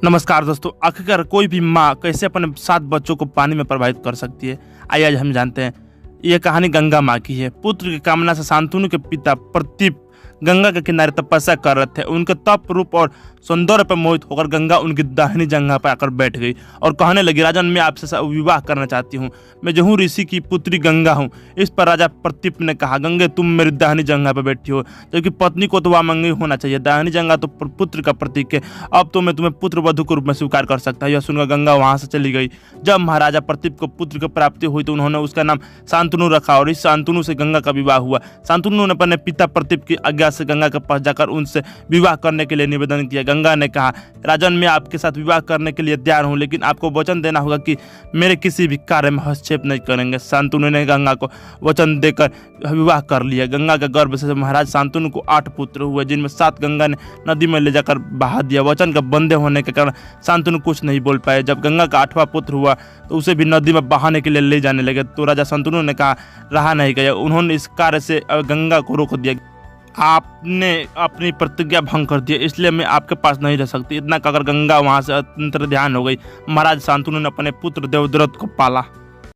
नमस्कार दोस्तों। आखिरकार कोई भी माँ कैसे अपने 7 बच्चों को पानी में प्रवाहित कर सकती है, आइए आज हम जानते हैं। यह कहानी गंगा माँ की है। पुत्र की कामना से शांतनु के पिता प्रदीप गंगा के किनारे तपस्या कर रहे थे। उनके तप रूप और सौंदर्य पर मोहित होकर गंगा उनकी दाहिनी जंघा पर आकर बैठ गई और कहने लगी, राजन, मैं आपसे विवाह करना चाहती हूँ। मैं जहू ऋषि की पुत्री गंगा हूँ। इस पर राजा प्रदीप ने कहा, गंगे, तुम मेरी दाहिनी जंघा पर बैठी हो, जबकि पत्नी को तो वामंगी होना चाहिए। दाहिनी जंघा तो पुत्र का प्रतीक है। अब तो मैं तुम्हें पुत्र वधू के रूप में स्वीकार कर सकता हूँ। यह सुनकर गंगा वहां से चली गई। जब महाराजा प्रदीप को पुत्र की प्राप्ति हुई तो उन्होंने उसका नाम शांतनु रखा और इस शांतनु से गंगा का विवाह हुआ। शांतनु ने अपने पिता प्रदीप की आज्ञा से गंगा के पास जाकर उनसे विवाह करने के लिए निवेदन किया। गंगा ने कहा, राजन, मैं आपके साथ विवाह करने के लिए तैयार हूं, लेकिन आपको वचन देना होगा कि मेरे किसी भी कार्य में हस्तक्षेप नहीं करेंगे। शांतनु ने गंगा को वचन देकर विवाह कर लिया। गंगा के गर्भ से महाराज शांतनु को 8 पुत्र हुए, जिनमें 7 गंगा ने नदी में ले जाकर बहा दिया। वचन के बंधे होने के कारण शांतनु कुछ नहीं बोल पाए। जब गंगा का 8वां पुत्र हुआ तो उसे भी नदी में बहाने के लिए ले जाने लगे, तो राजा शांतनु ने कहा, रहा नहीं गया। उन्होंने इस कार्य से गंगा को रोक दिया। आपने अपनी प्रतिज्ञा भंग कर दी, इसलिए मैं आपके पास नहीं रह सकती। इतना कहकर गंगा वहां से अंतर्ध्यान हो गई। महाराज शांतनु ने अपने पुत्र देवद्रथ को पाला।